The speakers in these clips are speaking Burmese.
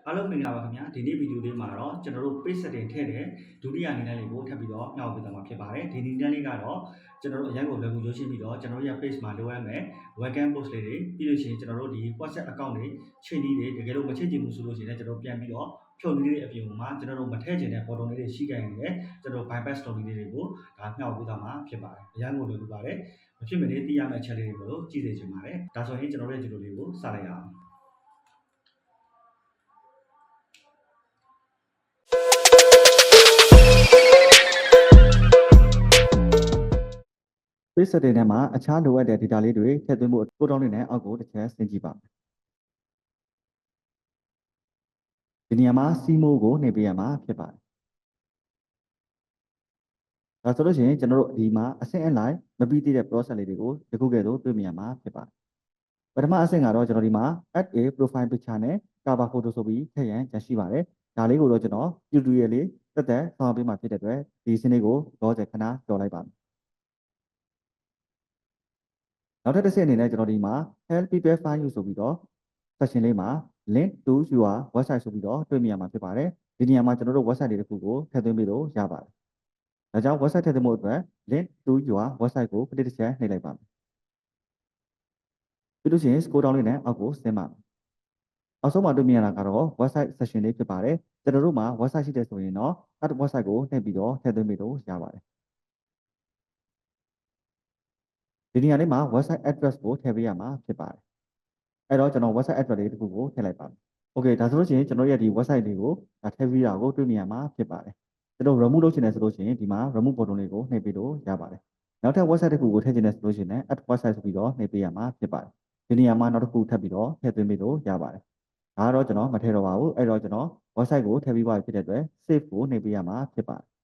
အားလုံးမင်္ဂလာပါခင်ဗျာဒီနေ့ဗီဒီယိုလေးမှာတော့ကျွန်တော်တို့ page setting ထည့်တဲ့ဒုတိယနည်းလမ်းလေးကိုထပ်ပြီးတော့မျှဝေပေးသွားမှာဖြစ်ပါတယ်ဒီနည်းလမ်းလေးကတော့ကျွန်တော်တို့အရင်ကလွယ်ကူရိုးရှင်းပြီးတော့ကျွန်တော်တို့ရဲ့ page မှာလိုအပ်မယ် welcome post လေးတွေပြီးလို့ရှိရင်ကျွန်တော်တို့ဒီ WhatsApp account တွေချိန်နည်းတွေတကယ်လို့မချိန်ချင်ဘူးဆိုလို့ရှိရင်လည်းကျွန်တော်ပြန်ပြီးတော့ဖြုတ်နည်းလေးအပြင်မှာကျွန်တော်တို့မထည့်ချင်တဲ့ button လေးတွေရှိကြရင်လည်းကျွန်တော် bypass လုပ်နည်းလေးတွေကိုဒါမျှဝေပေးသွားမှာဖြစ်ပါတယ်အရင်ကလွယ်ကူပါတယ်မဖြစ်မနေသိရမယ့်အချက်လေးတွေကိုကြည့်စေချင်ပါတယ်ဒါဆိုရင်ကျွန်တော်ရဲ့ဒီလိုလေးကိုစလိုက်ရအောင်page setting ထဲမှာအခြားလိုအပ်တဲ့ data လေးတွေထည့်သွင်းဖို့ကိုတောင်းလေးနဲ့အောက်ကိုတစ်ချက်ဆင်းကြည့်ပါမယ်ဒီနေရာမှာ CMO ကိုနှိပ်ပေးရမှာဖြစ်ပါတယ်ဒါဆိုလို့ရှိရင်ကျွန်တော်တို့ဒီမှာအဆင့်အလိုက်မပြီးသေးတဲ့ process လေးတွေကိုဒီခုကဲ့သို့တွေ့မြင်ရမှာဖြစ်ပါတယ်ပထမအဆင့်ကတော့ကျွန်တော်ဒီမှာ add a profile picture နဲ့ cover photo ဆိုပြီးထည့်ရန်ကြရှိပါတယ်ဒါလေးကိုတော့ကျွန်တော် tutorial လေးတက်တက်ဆောင်ပေးမှာဖြစ်တဲ့အတွက်ဒီစနစ်ကိုတော့ခဏကြော်လိုက်ပါမယ်နောက်ထပ်တစ်ဆင့်အနေနဲ့ကျွန်တော်ဒီမှာ help people find you ဆိုပြီးတော့ section လေးမှာ link to your website ဆိုပြီးတော့တွေ့မြင်ရမှာဖြစ်ပါတယ်ဒီနေရာမှာကျွန်တော်တို့ website တွေတစ်ခုကိုထည့်သွင်းပြီးလို့ရပါတယ်ဒါကြောင့် website ထည့်သွင်းဖို့အတွက် link to your website ကိုတစ်ချက်နှိပ်လိုက်ပါမယ်ပြီးလို့ရှိရင် scroll down လေးနဲ့အောက်ကိုဆင်းပါမယ်အောက်ဆုံးမှာတွေ့မြင်ရတာကတော့ website section လေးဖြစ်ပါတယ်ကျွန်တော်တို့မှာ website ရှိတယ်ဆိုရင်တော့ add website ကိုနှိပ်ပြီးတော့ထည့်သွင်းပြီးလို့ရပါတယ်ဒီနေရာလေးမှာ website address ကိုထည့်ပေးရမှာဖြစ်ပါတယ်အဲ့တော့ကျွန်တော် website address လေးတစ်ခုကိုထည့်လိုက်ပါမယ်โอเคဒါဆိုလို့ရှိရင်ကျွန်တော်ရဲ့ဒီ website လေးကိုထည့်ပြီးတာကိုတွေ့မြင်ရမှာဖြစ်ပါတယ်ကျွန်တော် remove လုပ်ချင်တယ်ဆိုလို့ရှိရင်ဒီမှာ remove button လေးကိုနှိပ်ပြီးလို့ရပါတယ်နောက်ထပ် website တစ်ခုကိုထည့်ချင်တယ်ဆိုလို့ရှိရင် add website ဆိုပြီးတော့နှိပ်ပေးရမှာဖြစ်ပါတယ်ဒီနေရာမှာနောက်တစ်ခုထပ်ပြီးတော့ထည့်သွင်းပြီးလို့ရပါတယ်ဒါကတော့ကျွန်တော်မထည့်တော့ပါဘူးအဲ့တော့ကျွန်တော် website ကိုထည့်ပြီးပါဖြစ်တဲ့အတွက် save ကိုနှိပ်ပေးရမှာဖြစ်ပါတယ်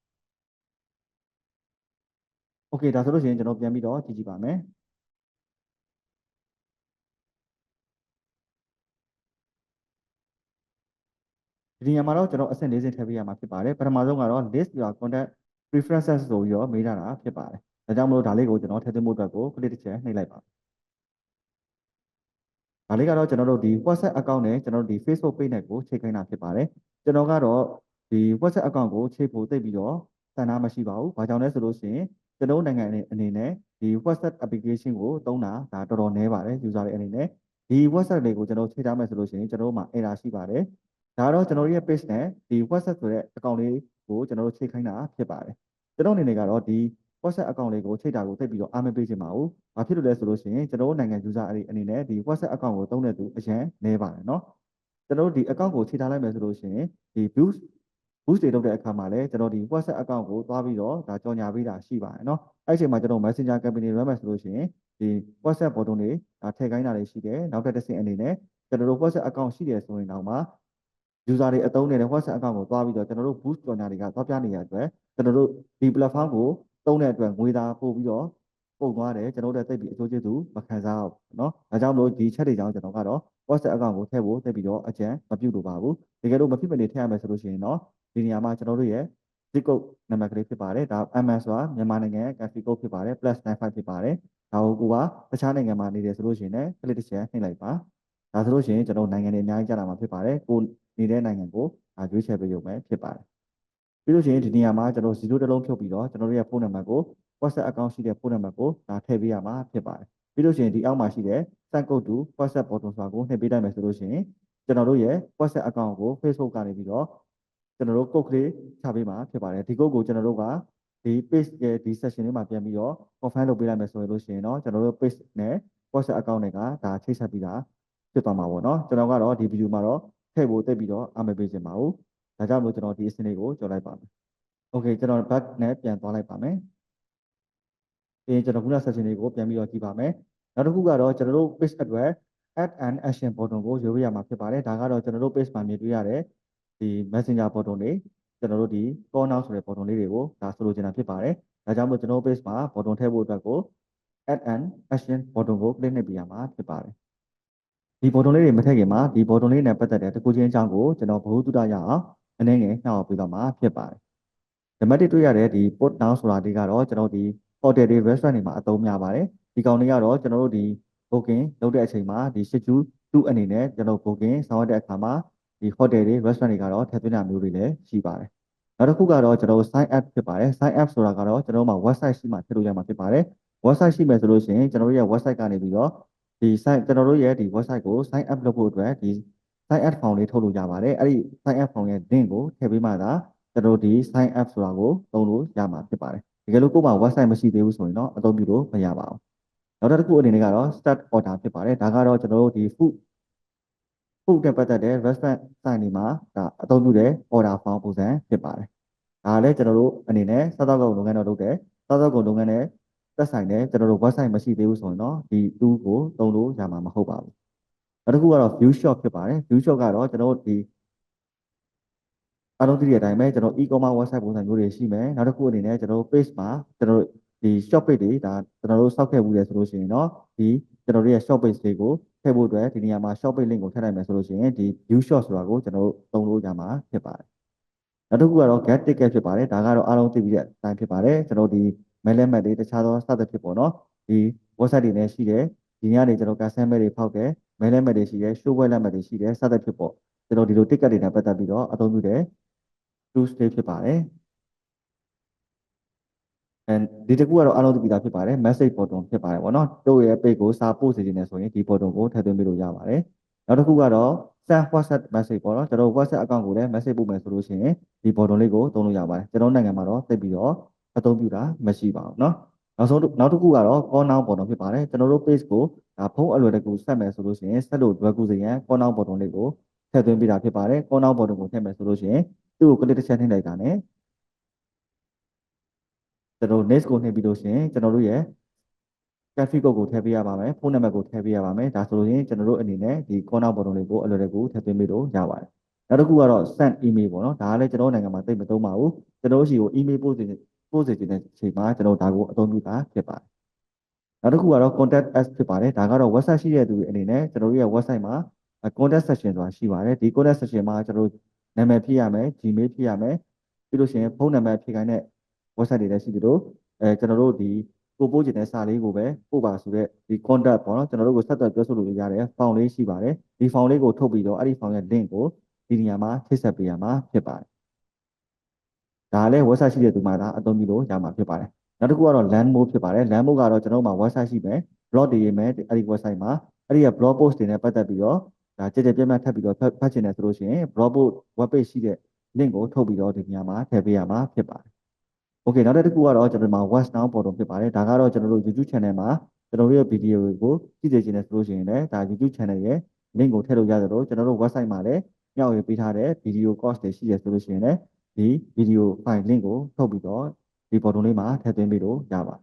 โอเคဒါဆိုလို့ရှိရင်ကျွန်တော်ပြန်ပြီးတော့ကြည့်ကြည့်ပါမယ်ဒီနေရာမှာတော့ကျွန်တော်အဆင့်၄ဆင့်ထည့်ပေးရမှာဖြစ်ပါတယ်ပထမဆုံးကတော့ list your contact preferences ဆိုပြီးတော့မေးထားတာဖြစ်ပါတယ်ဒါကြောင့်မလို့ဒါလေးကိုကျွန်တော်ထည့်သွင်းဖို့အတွက်ကို click တစ်ချက်နှိပ်လိုက်ပါဒါလေးကတော့ကျွန်တော်တို့ဒီ WhatsApp account နဲ့ကျွန်တော်တို့ဒီ Facebook page နဲ့ကိုချိန်ခိုင်းတာဖြစ်ပါတယ်ကျွန်တော်ကတော့ဒီ WhatsApp account ကိုချိန်ဖို့သိပြီးတော့ဆန္ဒမရှိပါဘူးဘာကြောင့်လဲဆိုလို့ရှိရင်ကျွန်တော်နိုင်ငံအနေနဲ့ဒီ WhatsApp application ကိုသုံးတာဒါတော်တော်နည်းပါတယ် user တွေအနေနဲ့ဒီ WhatsApp လေးကိုကျွန်တော်ချိန်ထားမယ်ဆိုလို့ရှိရင်ကျွန်တော်တို့မှာ error ရှိပါတယ်ဒါတော့ကျွန်တော်တို့ရဲ့ page နဲ့ဒီ WhatsApp ဆိုတဲ့ account လေးကိုကျွန်တော်တို့ချိန်ခိုင်းတာဖြစ်ပါတယ်ကျွန်တော်အနေနဲ့ကတော့ဒီ WhatsApp account လေးကိုချိန်တာကိုသိပြီးတော့အားမပေးချင်ပါဘူး။ဘာဖြစ်လို့လဲဆိုလို့ရှိရင်ကျွန်တော်တို့နိုင်ငံ user အနေနဲ့ဒီ WhatsApp account ကိုသုံးတဲ့သူအရင်နည်းပါတယ်နော်။ကျွန်တော်တို့ဒီ account ကိုချိန်ထားလိုက်မယ်ဆိုလို့ရှိရင်ဒီ boost တွေလုပ်တဲ့အခါမှာလည်းကျွန်တော်ဒီ WhatsApp account ကိုသွားပြီးတော့ဒါကြော်ညာပေးတာရှိပါတယ်နော်။အဲ့ဒီအချိန်မှာကျွန်တော် Messenger company ရမယ်ဆိုလို့ရှိရင်ဒီ WhatsApp button တွေထည့်ခိုင်းတာတွေရှိတယ်။နောက်ထပ်တစ်ဆင့်အနေနဲ့ကျွန်တော်တို့ WhatsApp account ရှိတယ်ဆိုရင်တော့မှ user တွေအသုံးနေတဲ့ WhatsApp account ကိုသွားပြီးတော့ကျွန်တော်တို့ boost ကြော်ညာတွေကသွားပြနေရတဲ့အတွက်ကျွန်တော်တို့ဒီ platform ကိုသုံးတဲ့အတွက်ငွေသားပို့ပြီးတော့ပုံသွားတယ်ကျွန်တော်တို့သိပြီးအကျိုးကျေးဇူးမခံစားဘူးเนาะဒါကြောင့်မလို့ဒီချက်တွေကြောင့်ကျွန်တော်ကတော့ WhatsApp account ကိုထည့်ဖို့သိပြီးတော့အကြံမပြုလို့ပါဘူးတကယ်လို့မဖြစ်မနေထည့်ရမယ်ဆိုလို့ရှိရင်တော့ဒီနေရာမှာကျွန်တော်တို့ရဲ့ zip code နံပါတ်ကလေးဖြစ်ပါတယ်ဒါ MS ဆိုတာမြန်မာနိုင်ငံ country code ဖြစ်ပါတယ် +95 ဖြစ်ပါတယ်ဒါကိုကတခြားနိုင်ငံမှာနေတယ်ဆိုလို့ရှိရင်လည်း click တစ်ချက်နှိပ်လိုက်ပါဒါဆိုလို့ရှိရင်ကျွန်တော်နိုင်ငံတွေအများကြီးကြာလာမှာဖြစ်ပါတယ်ကိုနေတဲ့နိုင်ငံကိုရွေးချယ်ပေးရုံပဲဖြစ်ပါတယ်ပြီးလို့ရှိရင်ဒီနေရာမှာကျွန်တော်0တစ်လုံးဖြုတ်ပြီးတော့ကျွန်တော်တို့ရဲ့ဖုန်းနံပါတ်ကို WhatsApp account ရှိတဲ့ဖုန်းနံပါတ်ကိုဒါထည့်ပေးရမှာဖြစ်ပါတယ်ပြီးလို့ရှိရင်ဒီအောက်မှာရှိတဲ့ send code to WhatsApp button ဆိုတာကိုနှိပ်ပေးလိုက်မယ်ဆိုလို့ရှိရင်ကျွန်တော်တို့ရဲ့ WhatsApp account ကို Facebook ကနေပြီးတော့ကျွန်တော်တို့ code ကလေးချပေးမှာဖြစ်ပါတယ်ဒီ code ကိုကျွန်တော်တို့ကဒီ page ရဲ့ဒီ section လေးမှာပြန်ပြီးတော့ confirm လုပ်ပေးလိုက်မယ်ဆိုလို့ရှိရင်တော့ကျွန်တော်တို့ page နဲ့ WhatsApp account တွေကဒါချိတ်ဆက်ပြီးတာဖြစ်သွားမှာပေါ့နော်ကျွန်တော်ကတော့ဒီ video မှာတော့ထည့်ဖို့တက်ပြီးတော့အားမပေးချင်ပါဘူးဒါကြောင့်မို့ကျွန်တော်ဒီအစနစ်ကိုကြော်လိုက်ပါမယ်โอเคကျွန်တော် back နဲ့ပြန်သွားလိုက်ပါမယ်ပြီးရင်ကျွန်တော်ခုန section လေးကိုပြန်ပြီးတော့ကြည့်ပါမယ်နောက်တစ်ခုကတော့ကျွန်တော်တို့ page အတွက် add an action button ကိုရွေးရမှာဖြစ်ပါတယ်ဒါကတော့ကျွန်တော်တို့ page မှာမြင်တွေ့ရတဲ့ဒီ messenger button တွေကျွန်တော်တို့ဒီ call now ဆိုတဲ့ button လေးတွေကိုဒါဆိုလိုချင်တာဖြစ်ပါတယ်ဒါကြောင့်မို့ကျွန်တော် page မှာ button ထည့်ဖို့အတွက်ကို add an action button ကို click နှိပ်ပေးရမှာဖြစ်ပါတယ်ဒီ button လေးတွေမထည့်ခင်မှာဒီ button လေးနဲ့ပတ်သက်တဲ့တကူချင်းအကြောင်းကိုကျွန်တော်ဘ ഹു တုဒရအောင်အနေငယ်နှောက်ပေးတော့မှာဖြစ်ပါတယ်နံပါတ်1တွေ့ရတဲ့ဒီ put now ဆိုတာဒီကတော့ကျွန်တော်ဒီ hotel တွေ restaurant တွေမှာအသုံးများပါတယ်ဒီကောင်လေးကတော့ကျွန်တော်တို့ဒီ booking လုပ်တဲ့အချိန်မှာဒီ schedule 2အနေနဲ့ကျွန်တော် booking ဆောင်ရတဲ့အခါမှာ ဒီ hotel တွေ restaurant တွေကတော့ထည့်သွင်းတာမျိုးတွေလည်းရှိပါတယ်နောက်တစ်ခုကတော့ကျွန်တော်တို့ sign up ဖြစ်ပါတယ် sign up ဆိုတာကတော့ကျွန်တော်တို့မှာ website ရှိမှထည့်လို့ရမှာဖြစ်ပါတယ် website ရှိမယ်ဆိုလို့ရှိရင်ကျွန်တော်တို့ရဲ့ website ကနေပြီးတော့ဒီ site ကျွန်တော်တို့ရဲ့ဒီ website ကို sign up လုပ်ဖို့အတွက်ဒီ sign up form လေးထုတ်လို့ရပါတယ်အဲ့ဒီ sign up form ရဲ့ link ကိုထည့်ပေးမှသာကျွန်တော်တို့ဒီ sign up ဆိုတာကိုသုံးလို့ရမှာဖြစ်ပါတယ်တကယ်လို့ကိုယ့်မှာ website မရှိသေးဘူးဆိုရင်တော့အသုံးပြုလို့မရပါဘူးနောက်တစ်ခုအနေနဲ့ကတော့ start order ဖြစ်ပါတယ်ဒါကတော့ကျွန်တော်တို့ဒီ food နဲ့ပတ်သက်တဲ့ restaurant ဆိုင်တွေမှာဒါအသုံးပြုတဲ့ order form ပုံစံဖြစ်ပါတယ်ဒါလည်းကျွန်တော်တို့အနေနဲ့စားသောက်ကုန်လုပ်ငန်းတော့လုပ်တယ်စားသောက်ကုန်လုပ်ငန်းနဲ့သက်ဆိုင်တဲ့ကျွန်တော်တို့ website မရှိသေးဘူးဆိုရင်တော့ဒီ tool ကိုသုံးလို့ရမှာမဟုတ်ပါဘူးနောက်တစ်ခုကတော့ view shop ဖြစ်ပါတယ် view shop ကတော့ကျွန်တော်တို့ဒီအားလုံးသိတဲ့အတိုင်းပဲကျွန်တော် e-commerce website ပုံစံမျိုးတွေရှိမယ်နောက်တစ်ခုအနေနဲ့ကျွန်တော်တို့ page မှာကျွန်တော်တို့ဒီ shop page တွေဒါကျွန်တော်တို့စောက်ခဲ့မှုတယ်ဆိုလို့ရှိရင်တော့ဒီကျွန်တော်တို့ရဲ့ shop page တွေကိုထည့်ဖို့အတွက်ဒီနေရာမှာ shop page link ကိုထည့်လိုက်မယ်ဆိုလို့ရှိရင်ဒီ view shop ဆိုတာကိုကျွန်တော်တို့သုံးလို့ရမှာဖြစ်ပါတယ်နောက်တစ်ခုကတော့ get ticket ဖြစ်ပါတယ်ဒါကတော့အားလုံးသိပြီးတဲ့အတိုင်းဖြစ်ပါတယ်ကျွန်တော်ဒီ mail map တွေတခြားသောစသဖြင့်ပေါ့နော်ဒီ website တွေနဲ့ရှိတယ်ဒီညနေကျွန်တော် customer တွေဖောက်တယ် mail map တွေရှိတယ် show web map တွေရှိတယ်စသဖြင့်ပေါ့ကျွန်တော်ဒီလို ticket တွေနဲ့ပတ်သက်ပြီးတော့အသုံးပြုတဲ့ tools တွေဖြစ်ပါတယ်ဒီတစ်ခုကတော့အားလုံးသိပြီးသားဖြစ်ပါတယ် message button ဖြစ်ပါတယ်ပေါ့နော်တို့ရဲ့ page ကိုစာပို့စေချင်တယ်ဆိုရင်ဒီ button ကိုထည့်သွင်းပေးလို့ရပါတယ်နောက်တစ်ခုကတော့ send WhatsApp message ပေါ့နော်ကျွန်တော် WhatsApp account ကိုလည်း message ပို့မယ်ဆိုလို့ရှိရင်ဒီ button လေးကိုသုံးလို့ရပါတယ်ကျွန်တော်နိုင်ငံမှာတော့သိပြီးတော့အသုံးပြုတာမရှိပါဘူးเนาะနောက်တစ်ခုကတော့ call now button ဖြစ်ပါတယ်ကျွန်တော်တို့ page ကိုဒါဖုန်းအလွယ်တကူဆက်မယ်ဆိုလို့ရှိရင်ဆက်လို့လွယ်ကူစေရန် call now button လေးကိုထည့်သွင်းပေးတာဖြစ်ပါတယ် call now button ကိုထည့်မယ်ဆိုလို့ရှိရင်သူ့ကို click တစ်ချက်နှိပ်လိုက်တာ ਨੇ ကျွန်တော် next ကိုနှိပ်ပြီးလို့ရှိရင်ကျွန်တော်တို့ရဲ့ traffic ကိုထည့်ပေးရပါမယ်ဖုန်းနံပါတ်ကိုထည့်ပေးရပါမယ်ဒါဆိုလို့ရင်ကျွန်တော်တို့အနေနဲ့ဒီ corner button လေးကိုအလွယ်တကူထည့်သွင်းပေးလို့ရပါတယ်နောက်တစ်ခုကတော့ send email ပေါ့နော်ဒါကလည်းကျွန်တော်နိုင်ငံမှာသိမသုံးပါဘူးကျွန်တော်ရှိကို email ပို့စေခြင်းတဲ့အချိန်မှာကျွန်တော်ဒါကိုအသုံးပြုတာဖြစ်ပါတယ်နောက်တစ်ခုကတော့ contact us ဖြစ်ပါတယ်ဒါကတော့ website ရှိတဲ့သူတွေအနေနဲ့ကျွန်တော်တို့ရဲ့ website မှာ contact section ဆိုတာရှိပါတယ်ဒီ contact section မှာကျွန်တော်တို့နာမည်ဖြည့်ရမယ် Gmail ဖြည့်ရမယ်ပြီးလို့ရှိရင်ဖုန်းနံပါတ်ဖြည့်ခိုင်းတဲ့ website တွေလည်းရှိသလိုကျွန်တော်တို့ဒီကိုပို့ချင်တဲ့စာလေးကိုပဲပို့ပါဆိုတဲ့ဒီ contact ပေါ့နော်ကျွန်တော်တို့ကိုဆက်သွယ်ပြောဆိုလို့ရတဲ့ form လေးရှိပါတယ်ဒီ form လေးကိုထုတ်ပြီးတော့အဲ့ဒီ form ရဲ့ link ကိုဒီနေရာမှာထိဆက်ပေးရမှာဖြစ်ပါတယ်ဒါလည်း website ရှိတဲ့သူမှသာအသုံးပြုလို့ရမှာဖြစ်ပါတယ်နောက်တစ်ခုကတော့ land mode ဖြစ်ပါတယ် land mode ကတော့ကျွန်တော်တို့မှာ website ရှိမယ် blog တွေရေးမယ်အဲ့ဒီ website မှာအဲ့ဒီက blog post တွေနဲ့ပတ်သက်ပြီးတော့ဒါကြည်ကြည်ပြတ်ပြတ်ထပ်ပြီးတော့ဖတ်ချင်တယ်ဆိုလို့ရှိရင် blog post web page ရှိတဲ့ link ကိုထုတ်ပြီးတော့ဒီနေရာမှာထည့်ပေးရမှာဖြစ်ပါတယ်โอเคနောက်တစ်ခုကတော့ကျွန်တော်တို့မှာ watch now button ဖြစ်ပါတယ်ဒါကတော့ကျွန်တော်တို့ YouTube channel မှာကျွန်တော်တို့ရဲ့ video ကိုကြည့်နေခြင်းနဲ့ဆိုလို့ရှိရင်လည်းဒါ YouTube channel ရဲ့ link ကိုထည့်လို့ရသလိုကျွန်တော်တို့ website မှာလည်းမျှဝေပေးထားတဲ့ video course တွေရှိတယ်ဆိုလို့ရှိရင်လည်းဒီ video file link ကိုထုတ်ပြီးတော့ဒီ button လေးမှာထည့်သွင်းပေးလို့ရပါတယ်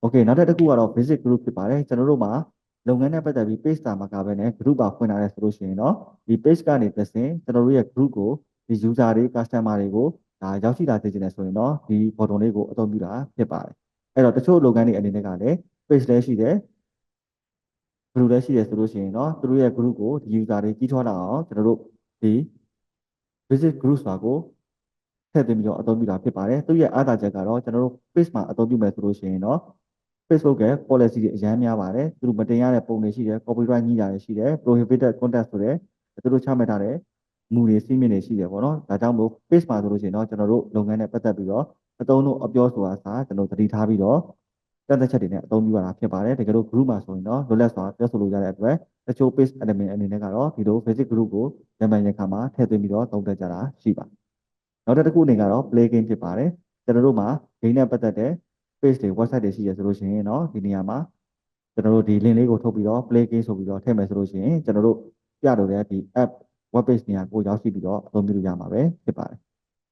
โอเคနောက်တစ်ခုကတော့ basic group ဖြစ်ပါတယ်ကျွန်တော်တို့မှာလုပ်ငန်းနဲ့ပတ်သက်ပြီး page တာမှာကပဲနဲ့ group ပါဖွင့်ထားတယ်ဆိုလို့ရှိရင်တော့ဒီ page ကနေတစ်ဆင့်ကျွန်တော်တို့ရဲ့ group ကိုဒီ user တွေ customer တွေကိုဒါရောက်ရှိလာစေချင်တယ်ဆိုရင်တော့ဒီ button လေးကိုအသုံးပြုတာဖြစ်ပါတယ်အဲ့တော့တချို့လုပ်ငန်းတွေအနေနဲ့ကလည်း page လည်းရှိတယ် group လည်းရှိတယ်ဆိုလို့ရှိရင်တော့သူတို့ရဲ့ group ကိုဒီ user တွေကြီးထွားလာအောင်ကျွန်တော်တို့ဒီ visit group ဆိုတာကိုထည့်သွင်းပြီးတော့အသုံးပြုတာဖြစ်ပါတယ်သူရဲ့အားသာချက်ကတော့ကျွန်တော်တို့ page မှာအသုံးပြုမယ်ဆိုလို့ရှိရင်တော့ Facebook ရဲ့ policy တွေအများများပါတယ်သူတို့မတင်ရတဲ့ပုံတွေရှိတယ် copyright ကြီးတာတွေရှိတယ် prohibited content ဆိုတဲ့သူတို့ချမှတ်ထားတဲ့မူတွေစီးမြင့်တွေရှိတယ်ပေါ့နော်ဒါကြောင့်မို့ page မှာဆိုလို့ရှိရင်တော့ကျွန်တော်တို့လုပ်ငန်းနဲ့ပတ်သက်ပြီးတော့အသုံးတို့အပြောဆိုတာစာကျွန်တော်သတိထားပြီးတော့တတ်သက်ချက်တွေနဲ့အသုံးပြုရတာဖြစ်ပါတယ်တကယ်လို့ group မှာဆိုရင်တော့လွတ်လပ်စွာပြောဆိုလို့ရတဲ့အတွက်တချို့ page admin အနေနဲ့ကတော့ဒီလို basic group ကိုရမှန်ရခါမှာထည့်သွင်းပြီးတော့သုံးသပ်ကြတာရှိပါတယ်နောက်တစ်ခုအနေကတော့ play game ဖြစ်ပါတယ်ကျွန်တော်တို့မှာ game နဲ့ပတ်သက်တဲ့ page တွေ website တွေရှိရဆိုလို့ရှိရင်เนาะဒီနေရာမှာကျွန်တော်တို့ဒီ link လေးကိုထုတ်ပြီးတော့ play game ဆိုပြီးတော့ထည့်မယ်ဆိုလို့ရှိရင်ကျွန်တော်တို့ပြလို့တဲ့ဒီ app web page နေရာကိုရောက်ရှိပြီးတော့အသုံးပြုလို့ရမှာပဲဖြစ်ပါတယ်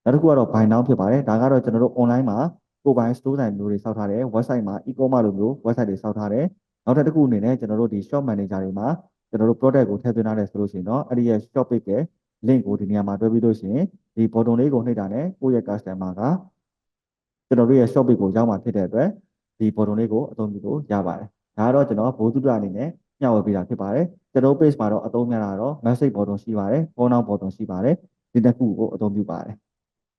နောက်တစ်ခုကတော့ buy now ဖြစ်ပါတယ်ဒါကတော့ကျွန်တော်တို့ online မှာကိုယ်ပိုင် store ဆိုင်မျိုးတွေစောက်ထားတယ် website မှာ e-commerce လိုမျိုး website တွေစောက်ထားတယ်နောက်တစ်ခုအနေနဲ့ကျွန်တော်တို့ဒီ shop manager တွေမှာကျွန်တော်တို့ product ကိုထည့်သွင်းထားတယ်ဆိုလို့ရှိရင်တော့အဲ့ဒီရဲ့ shop page ရဲ့ link ကိုဒီနေရာမှာတွဲပြီးလို့ရှိရင်ဒီ button လေးကိုနှိပ်တာနဲ့ကိုယ့်ရဲ့ customer ကကျွန်တော်တို့ရဲ့ shop page ကိုရောက်မှာဖြစ်တဲ့အတွက်ဒီ button လေးကိုအသုံးပြုလို့ရပါတယ်ဒါကတော့ကျွန်တော်ဘိုးသုတအနေနဲ့ညှဝေပေးတာဖြစ်ပါတယ်ကျွန်တော် page မှာတော့အသုံးများတာတော့ message button ရှိပါတယ် call now button ရှိပါတယ်ဒီတစ်ခုကိုအသုံးပြုပါတယ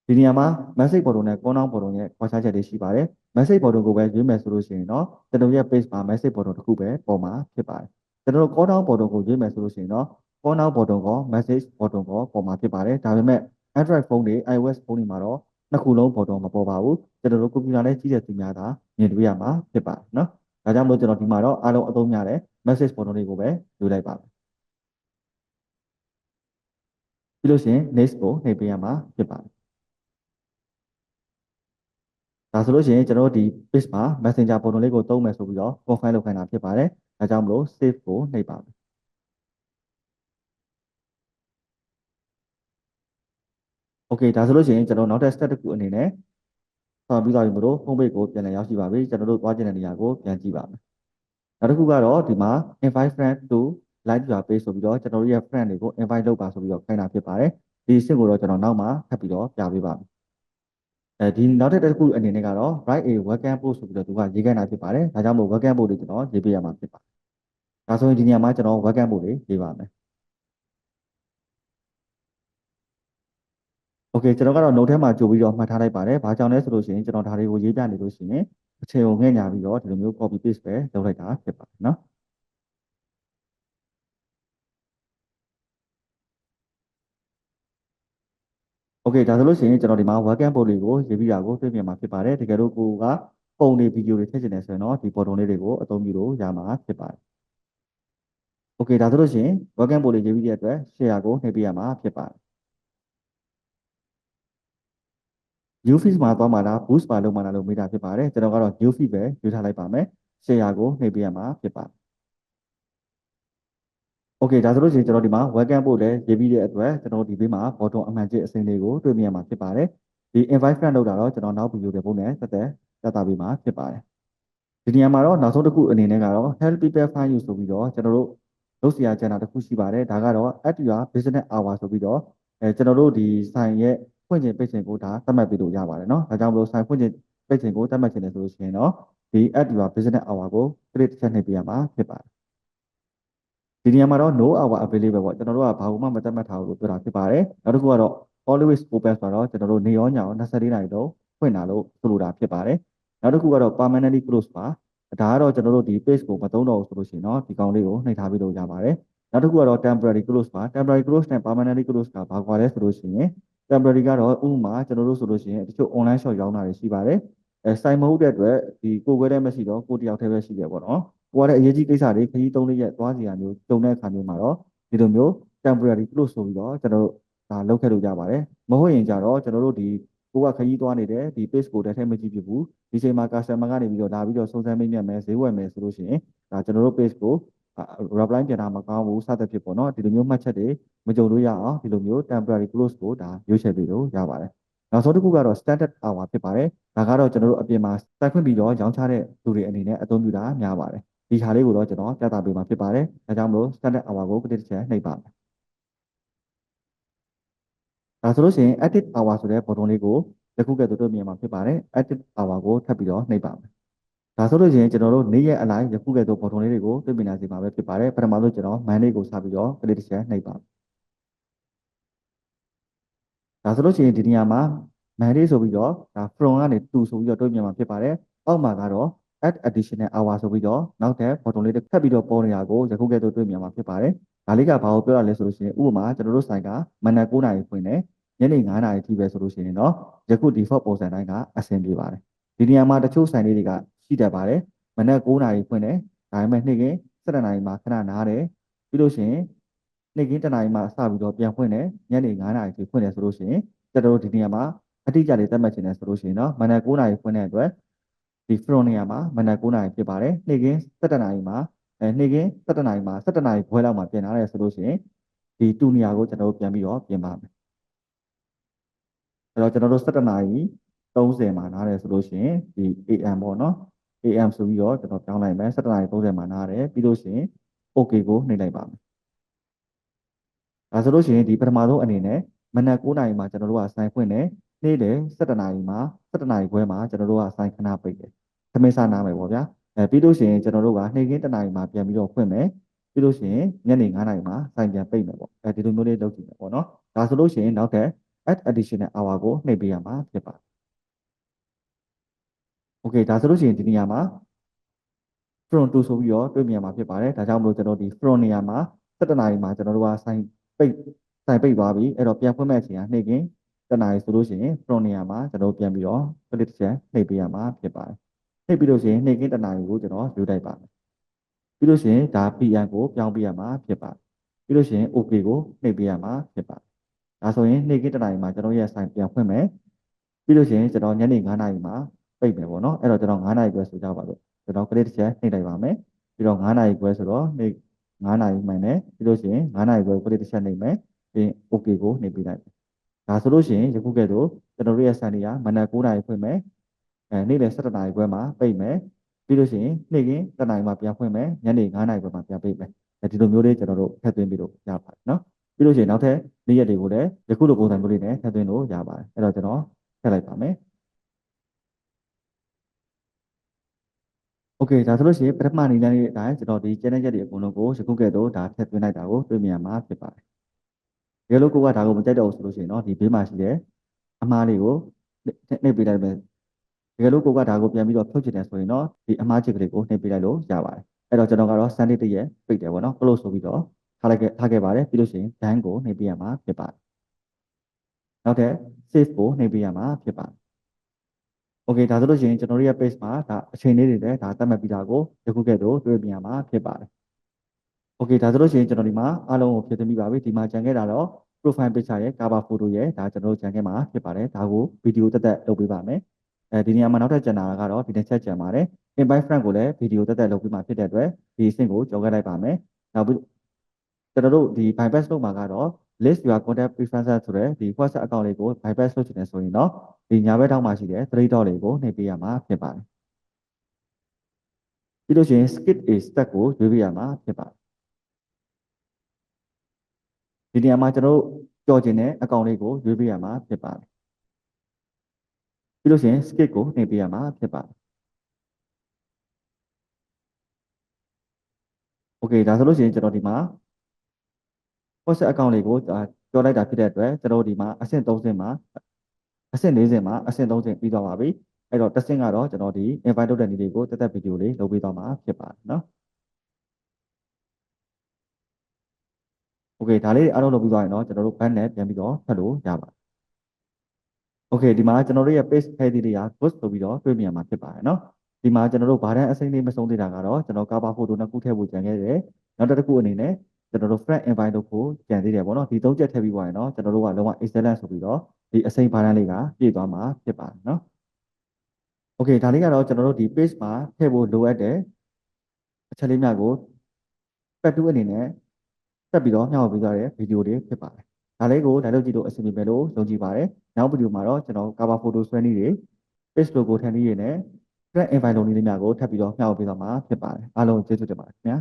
်ဒီနေရာမှာ message button နဲ့ call now button ရဲ့ခွဲခြားချက်တွေရှိပါတယ် message button ကိုပဲရွေးမယ်ဆိုလို့ရှိရင်တော့ကျွန်တော်ရဲ့ page မှာ message button တစ်ခုပဲပေါ်မှာဖြစ်ပါတယ်ကျွန်တော်တို့ call now button ကိုရွေးမယ်ဆိုလို့ရှိရင်တော့ call now button ကို message button ကိုပေါ်မှာဖြစ်ပါတယ်ဒါပေမဲ့ Android ဖုန်းတွေ iOS ဖုန်းတွေမှာတော့နှစ်ခုလုံး button မပေါ်ပါဘူးကျွန်တော်တို့ computer နဲ့ကြီးတဲ့သူများသာမြင်တွေ့ရမှာဖြစ်ပါတယ်နော်ဒါကြောင့်မို့ကျွန်တော်ဒီမှာတော့အားလုံးအသုံးများတဲ့ message button တွေကိုပဲယူလိုက်ပါမယ်ပြီးလို့ရှိရင် next ကိုနှိပ်ပေးရမှာဖြစ်ပါတယ်ဒါဆိုလို့ရှိရင်ကျွန်တော်တို့ဒီ page မှာ messenger button လေးကိုသုံးမယ်ဆိုပြီးတော့ confirm လုပ်ခိုင်းတာဖြစ်ပါတယ်ဒါကြောင့်မလို့ save ကိုနှိပ်ပါမယ်โอเคဒါဆိုလို့ရှိရင်ကျွန်တော်နောက်ထပ် step တစ်ခုအနေနဲ့ဆောင်ပြီးသွားပြီမလို့ home page ကိုပြန်လည်ရောက်ရှိပါပြီကျွန်တော်တို့သွားကျင်တဲ့နေရာကိုပြန်ကြည့်ပါမယ်နောက်တစ်ခုကတော့ဒီမှာ invite friend to like your page ဆိုပြီးတော့ကျွန်တော်တို့ရဲ့ friend တွေကို invite လုပ်ပါဆိုပြီးတော့ခိုင်းတာဖြစ်ပါတယ်ဒီအဆင့်ကိုတော့ကျွန်တော်နောက်မှထပ်ပြီးတော့ပြပေးပါမယ်ဒီနောက်တစ်ခုအနေနဲ့ကတော့ write a welcome post ဆိုပြီးတော့သူကရေးခိုင်းတာဖြစ်ပါတယ်ဒါကြောင့်မို့ welcome post တွေကျွန်တော်ရေးပေးရမှာဖြစ်ပါတယ်ဒါဆိုရင်ဒီနေရာမှာကျွန်တော် welcome post တွေရေးပါမယ်โอเคကျွန်တော်ကတော့ note ထဲမှာကြိုပြီးတော့မှတ်ထားလိုက်ပါတယ်။ဘာကြောင့်လဲဆိုလို့ရှိရင်ကျွန်တော်ဒါတွေကိုရေးပြနေလို့ရှိရင်အချိန်ကိုငဲ့ညာပြီးတော့ဒီလိုမျိုး copy paste ပဲလုပ်လိုက်တာဖြစ်ပါတယ်နော်။ Okay ဒါဆိုလို့ရှိရင်ကျွန်တော်ဒီမှာ welcome board လေးကိုရေးပြီးတာကိုတွေ့မြင်မှာဖြစ်ပါတယ်။တကယ်လို့ကိုကပုံတွေဗီဒီယိုတွေထည့်ချင်တယ်ဆိုရင်တော့ဒီ button လေးတွေကိုအသုံးပြုလို့ရမှာဖြစ်ပါတယ်။ Okay ဒါဆိုလို့ရှိရင် welcome board လေးရေးပြီးတဲ့အတွက် share ကိုနှိပ်ပေးရမှာဖြစ်ပါတယ်။ new feed မှာသွားမှာလား boost မှာလုပ်မှာလားလို့မေးတာဖြစ်ပါတယ်။ကျွန်တော်ကတော့ new feed ပဲရွေးထားလိုက်ပါမယ်။ share ကိုနှိပ်ပေးရမှာဖြစ်ပါတယ်โอเคဒါဆိုလို့ရှိရင်ကျွန်တော်ဒီမှာ welcome ပို့လဲရေးပြီးတဲ့အတွက်ကျွန်တော်ဒီဘေးမှာ button အမှန်ကျစ်အစိမ်းလေးကိုတွေ့မြင်မှာဖြစ်ပါတယ်ဒီ invite friend လောက်တာတော့ကျွန်တော်နောက်ဗီဒီယိုတွေပုံနဲ့တက်တက်ပြသပေးမှာဖြစ်ပါတယ်ဒီနေရာမှာတော့နောက်ဆုံးတစ်ခုအနေနဲ့ကတော့ help people find you ဆိုပြီးတော့ကျွန်တော်တို့လုပ်စရာကျန်တာတစ်ခုရှိပါတယ်ဒါကတော့ add your business hour ဆိုပြီးတော့ကျွန်တော်တို့ဒီဆိုင်ရဲ့ဖွင့်ချိန်ပိတ်ချိန်ကိုဒါသတ်မှတ်ပေးလို့ရပါတယ်เนาะဒါကြောင့်မလို့ဆိုင်ဖွင့်ချိန်ပိတ်ချိန်ကိုသတ်မှတ်ခြင်းလဲဆိုလို့ရှိရင်တော့ဒီ add your business hour ကို click တစ်ချက်နှိပ်ပေးရမှာဖြစ်ပါတယ်ဒီနေရာမှာတော့ no hour available ပေါ့ကျွန်တော်တို့ကဘာမှမသတ်မှတ်ထားဘူးလို့ပြောတာဖြစ်ပါတယ်နောက်တစ်ခုကတော့ always open ဆိုတော့ကျွန်တော်တို့နေရောညရော24နာရီလုံးဖွင့်တာလို့ဆိုလိုတာဖြစ်ပါတယ်နောက်တစ်ခုကတော့ permanently close ပါဒါကတော့ကျွန်တော်တို့ဒီ page ကိုမသုံးတော့ဘူးဆိုလို့ရှိရင်တော့ဒီကောင်လေးကိုနှိပ်ထားပြီးလို့ရပါတယ်နောက်တစ်ခုကတော့ temporary close ပါ temporary close နဲ့ permanently close ကဘာကွာလဲဆိုလို့ရှိရင် temporary ကတော့ဥပမာကျွန်တော်တို့ဆိုလို့ရှိရင်တချို့ online shop ရောင်းတာတွေရှိပါတယ်စိုင်မဟုတ်တဲ့အတွက်ဒီကိုယ်ခွဲတဲ့မရှိတော့ကိုတယောက်တည်းပဲရှိတယ်ပေါ့နော်ကိုကလည်းအရေးကြီးကိစ္စတွေခရီး3ရက်သွားစီရမျိုးတုံတဲ့အခါမျိုးမှာတော့ဒီလိုမျိုး temporary close ဆိုပြီးတော့ကျွန်တော်တို့ဒါလုပ်ခဲ့လို့ရပါတယ်မဟုတ်ရင်ကြတော့ကျွန်တော်တို့ဒီကိုကခရီးသွားနေတယ်ဒီ page ကိုတည်းထဲမကြည့်ဖြစ်ဘူးဒီချိန်မှာ customer ကနေပြီးတော့လာပြီးတော့စုံစမ်းမေးမြန်းမယ်ဈေးဝယ်မယ်ဆိုလို့ရှိရင်ဒါကျွန်တော်တို့ page ကိုreply ပြန်တာမကောင်းဘူးစသဖြင့်ပေါ့နော်ဒီလိုမျိုးမှတ်ချက်တွေမကြုံလို့ရအောင်ဒီလိုမျိုး temporary close ကိုဒါရွေးချယ်ပြီးလို့ရပါတယ်နောက်ဆုံးတစ်ခုကတော့ standard hour ဖြစ်ပါတယ်ဒါကတော့ကျွန်တော်တို့အပြင်မှာစိုက်ခွင့်ပြီးတော့ရောင်းချတဲ့လူတွေအနေနဲ့အသုံးပြုတာများပါတယ်ဒီဟာလေးကိုတော့ကျွန်တော်ပြသပေးမှာဖြစ်ပါတယ်ဒါကြောင့်မလို့ standard hour ကိုတစ်ချက်နှိပ်ပါမယ်ဒါဆိုလို့ရှိရင် edit hour ဆိုတဲ့ button လေးကိုတစ်ခုကဲ့သို့တွေ့မြင်မှာဖြစ်ပါတယ် edit hour ကိုထပ်ပြီးတော့နှိပ်ပါမယ်ဒါဆိုလို့ရှိရင်ကျွန်တော်တို့နေ့ရက်အလိုက်ယခုကဲ့သို့ button လေးတွေကိုတွေ့မြင်နိုင်စေမှာပဲဖြစ်ပါတယ်ပထမဆုံးကျွန်တော် Monday ကိုစပြီးတော့တစ်ချက်နှိပ်ပါမယ်ဒါဆိုလို့ရှိရင်ဒီနေရာမှာ Monday ဆိုပြီးတော့ဒါ from ကနေ to ဆိုပြီးတော့တွေ့မြင်မှာဖြစ်ပါတယ်အောက်မှာကတော့ add additional hour ဆိုပြီးတော့နောက်ထပ် button လေးတစ်ခတ်ပြီးတော့ပေါ်နေတာကိုယခုကဲ့သို့တွေ့မြင်မှာဖြစ်ပါတယ်ဒါလေးကဘာကိုပြောတာလဲဆိုလို့ရှိရင်ဥပမာကျွန်တော်တို့ဆိုင်ကမနက်9:00နာရီဖွင့်တယ်ညနေ9:00နာရီထိပဲဆိုလို့ရှိရင်တော့ယခု default ပုံစံတိုင်းကအဆင်ပြေပါတယ်ဒီနေရာမှာတချို့ဆိုင်လေးတွေကရှိတတ်ပါတယ်မနက်9:00နာရီဖွင့်တယ်ဒါပေမဲ့နေ့က7:00နာရီမှာခဏနားတယ်ပြီးလို့ရှိရင်နေ့က1:00နာရီမှာစပြီးတော့ပြန်ဖွင့်တယ်ညနေ9:00နာရီထိဖွင့်တယ်ဆိုလို့ရှိရင်ကျွန်တော်တို့ဒီနေရာမှာအတိအကျလေးသတ်မှတ်ချင်တယ်ဆိုလို့ရှိရင်တော့မနက်9:00နာရီဖွင့်တဲ့အတွက်ဒီ front နေရာမှာမနက်9:00နာရီဖြစ်ပါတယ်နေ့က7:00နာရီမှာနေ့က7:00နာရီမှာ7:00နာရီခွဲလောက်မှာပြင်လာတယ်ဆိုလို့ရှိရင်ဒီတူနေရာကိုကျွန်တော်တို့ပြန်ပြီးတော့ပြင်ပါမယ်အဲ့တော့ကျွန်တော်တို့7:00နာရီ30မှာနားတယ်ဆိုလို့ရှိရင်ဒီ AM ပေါ့နော် AM ဆိုပြီးတော့ကျွန်တော်ပြောင်းလိုက်မယ်7:30မှာနားတယ်ပြီးလို့ရှိရင် OK ကိုနှိပ်လိုက်ပါမယ်ဒါဆိုလို့ရှိရင်ဒီပထမဆုံးအနေနဲ့မနက်9:00နာရီမှာကျွန်တော်တို့ကဆိုင်ဖွင့်တယ်နေ့လယ်7:00နာရီမှာ7:00နာရီခွဲမှာကျွန်တော်တို့ကဆိုင်ခဏပိတ်တယ်သမင်းစားနားမယ်ပေါ့ဗျာပြီးလို့ရှိရင်ကျွန်တော်တို့ကနေ့ကင်း1:00နာရီမှာပြန်ပြီးတော့ဖွင့်မယ်ပြီးလို့ရှိရင်ညနေ9:00နာရီမှာဆိုင်ပြန်ပိတ်မယ်ပေါ့ဒီလိုမျိုးလေးလုပ်ကြည့်မယ်ပေါ့နော်ဒါဆိုလို့ရှိရင်နောက်ထပ် add additional hour ကိုနှိပ်ပေးရမှာဖြစ်ပါတယ်โอเคဒါဆိုလို့ရှိရင်ဒီနေရာမှာ front to ဆိုပြီးတော့တွေ့မြင်မှာဖြစ်ပါတယ်ဒါကြောင့်မလို့ကျွန်တော်ဒီ front နေရာမှာ 17 နာရီမှာကျွန်တော်တို့ကဆိုင်ပိတ်သွားပြီအဲ့တော့ပြန်ဖွင့်မဲ့အချိန်ကနေ့ကင်း1 နာရီဆိုလို့ရှိရင် front နေရာမှာကျွန်တော်ပြန်ပြီးတော့ click တစ်ချက်နှိပ်ပေးရမှာဖြစ်ပါတယ်နှိပ်ပြီးလို့ရှိရင်နေ့ကင်း1 နာရီကိုကျွန်တော်ယူလိုက်ပါမယ်ပြီးလို့ရှိရင်ဒါ PM ကိုပြောင်းပေးရမှာဖြစ်ပါတယ်ပြီးလို့ရှိရင် OK ကိုနှိပ်ပေးရမှာဖြစ်ပါတယ်ဒါဆိုရင်နေ့ကင်း1 နာရီမှာကျွန်တော်ရဲ့ဆိုင်ပြန်ဖွင့်မယ်ပြီးလို့ရှိရင်ကျွန်တော်ညနေ9 နာရီမှာပိတ်မယ်ပေါ့နော်အဲ့တော့ကျွန်တော်9 နာရီပဲဆိုကြပါလို့ကျွန်တော် click တစ်ချက်နှိပ်လိုက်ပါမယ်ပြီးတော့9 နာရီခွဲဆိုတော့နေ့9 နာရီမှန်တယ်ပြီးလို့ရှိရင်9 နာရီခွဲ click တစ်ချက်နှိပ်မယ်ပြီးရင် OK ကိုနှိပ်ပေးလိုက်ဒါဆိုလို့ရှိရင်ယခုကဲ့သို့ကျွန်တော်တို့ရဲ့ဆိုင်တွေကမနက်9 နာရီဖွင့်မယ်နေ့လယ်17 နာရီခွဲမှာပိတ်မယ်ပြီးလို့ရှိရင်နေ့ကင်း1 နာရီမှာပြန်ဖွင့်မယ်ညနေ9 နာရီခွဲမှာပြန်ပိတ်မယ်ဒီလိုမျိုးလေးကျွန်တော်တို့ထည့်သွင်းပြီးလို့ရပါတယ်နော်ပြီးလို့ရှိရင်နောက်ထပ်နေ့ရက်တွေကိုလည်းယခုလိုပုံစံမျိုးလေးနဲ့ထည့်သွင်းလို့ရပါတယ်အဲ့တော့ကျွန်တော်ထည့်လိုက်ပါမယ်โอเคဒါဆိုလို့ရှိရင်ပထမနေ့တိုင်းအတိုင်းကျွန်တော်ဒီ channel ရက်တွေအကုန်လုံးကိုယခုကဲ့သို့ဒါထည့်သွင်းလိုက်တာကိုတွေ့မြင်ရမှာဖြစ်ပါတယ်ဒီလိုကိုကဒါကိုမကြိုက်တော့ဘူးဆိုလို့ရှိရင်တော့ဒီဘေးမှာရှိတဲ့အမှားလေးကိုနှိပ်ပေးလိုက်မယ်ဒီလိုကိုကဒါကိုပြန်ပြီးတော့ဖြုတ်ချင်တယ်ဆိုရင်တော့ဒီအမှားချစ်ကလေးကိုနှိပ်ပေးလိုက်လို့ရပါတယ်အဲ့တော့ကျွန်တော်ကတော့ Sunday တရက်ပိတ်တယ်ပေါ့နော် close ဆိုပြီးတော့ထားခဲ့ပါတယ်ပြီးလို့ရှိရင် done ကိုနှိပ်ပေးရမှာဖြစ်ပါတယ်နောက်ထပ် save ကိုနှိပ်ပေးရမှာဖြစ်ပါတယ်โอเคဒါဆိုလို့ရှိရင်ကျွန်တော်တို့ရဲ့ page မှာဒါအချိန်လေးတွေလည်းဒါသတ်မှတ်ပြီးတာကိုယခုကဲ့သို့တွေ့မြင်ရမှာဖြစ်ပါတယ်โอเคဒါဆိုလို့ရှိရင်ကျွန်တော်ဒီမှာအားလုံးကိုဖြည့်သွင်းပြီးပါပြီဒီမှာကြံခဲ့တာတော့ profile picture ရဲ့ cover photo ရဲ့ဒါကျွန်တော်တို့ကြံခဲ့မှာဖြစ်ပါတယ်ဒါကိုဗီဒီယိုတက်လုပ်ပေးပါမယ်ဒီနေရာမှာနောက်ထပ်ကြံတာကတော့ဒီတစ်ချက်ကြံပါတယ် invite friend ကိုလည်းဗီဒီယိုတက်လုပ်ပေးမှာဖြစ်တဲ့အတွက်ဒီအဆင့်ကိုကြော်ခဲ့လိုက်ပါမယ်နောက်ပြီးကျွန်တော်တို့ဒီ bypass လုပ်မှာကတော့ list your contact preferences ဆိုတဲ့ဒီ WhatsApp account လေးကို bypass လုပ်ချင်တယ်ဆိုရင်တော့ဒီညာဘက်ထောက်မှာရှိတဲ့ 3 dot လေးကိုနှိပ်ပေးရမှာဖြစ်ပါတယ်ပြီးလို့ရှိရင် skip a step ကိုရွေးပေးရမှာဖြစ်ပါတယ်ဒီနေရာမှာကျွန်တော်တို့ကြော်ချင်တဲ့အကောင့်လေးကိုရွေးပေးရမှာဖြစ်ပါတယ်ပြီးလို့ရှိရင် skip ကိုနှိပ်ပေးရမှာဖြစ်ပါတယ်โอเคဒါဆိုလို့ရှိရင်ကျွန်တော်ဒီမှာ WhatsApp account လေးကိုကြော်လိုက်တာဖြစ်တဲ့အတွက်ကျွန်တော်ဒီမှာအဆင့်3ဆင့်မှာအဆင့်4ဆင့်မှာအဆင့်3ဆင့်ပြီးသွားပါပြီအဲ့တော့တစ်ဆင့်ကတော့ကျွန်တော်ဒီ invite လုပ်တဲ့နည်းလေးကိုတက်ဗီဒီယိုလေးလုပ်ပေးသွားမှာဖြစ်ပါတယ်နော်โอเคဒါလေးအားလုံးလုပ်ပြီးသွားရင်တော့ကျွန်တော်တို့ band နဲ့ပြန်ပြီးတော့ဖတ်လို့ရပါတယ်โอเคဒီမှာကျွန်တော်တို့ရဲ့ page ID တွေက ghost ဆိုပြီးတော့တွေ့မြင်မှာဖြစ်ပါတယ်နော်ဒီမှာကျွန်တော်တို့ဗားတန်းအစိမ့်လေးမဆုံးသေးတာကတော့ကျွန်တော် cover photo နှစ်ခုထည့်ဖို့ကြံခဲ့တယ်နောက်တစ်ခုအနေနဲ့ကျွန်တော်တို့ friend invite လုပ်ဖို့ကြံသေးတယ်ပေါ့နော်ဒီ3ချက်ထည့်ပြီးသွားရင်တော့ကျွန်တော်တို့ကလုံးဝ excellent ဆိုပြီးတော့ဒီအစိမ့်ဗားတန်းလေးကပြည့်သွားမှာဖြစ်ပါတယ်နော်โอเคဒါလေးကတော့ကျွန်တော်တို့ဒီ page မှာထည့်ဖို့လိုအပ်တဲ့အချက်လေးများကိုပတ်တူးအနေနဲ့တက်ပြီးတော့မျှဝေပေးသွားတဲ့ဗီဒီယိုတွေဖြစ်ပါတယ်ဒါလေးကိုလိုက်လုပ်ကြည့်လို့အဆင်ပြေမယ်လို့ယုံကြည်ပါတယ်နောက်ဗီဒီယိုမှာတော့ကျွန်တော် cover photo ဆွဲနည်းတွေ page logo ထည့်နည်းတွေနဲ့ friend invite လုပ်နည်းတွေများကိုထပ်ပြီးတော့မျှဝေပေးသွားမှာဖြစ်ပါတယ်အားလုံးကျေးဇူးတင်ပါတယ်ခင်ဗျာ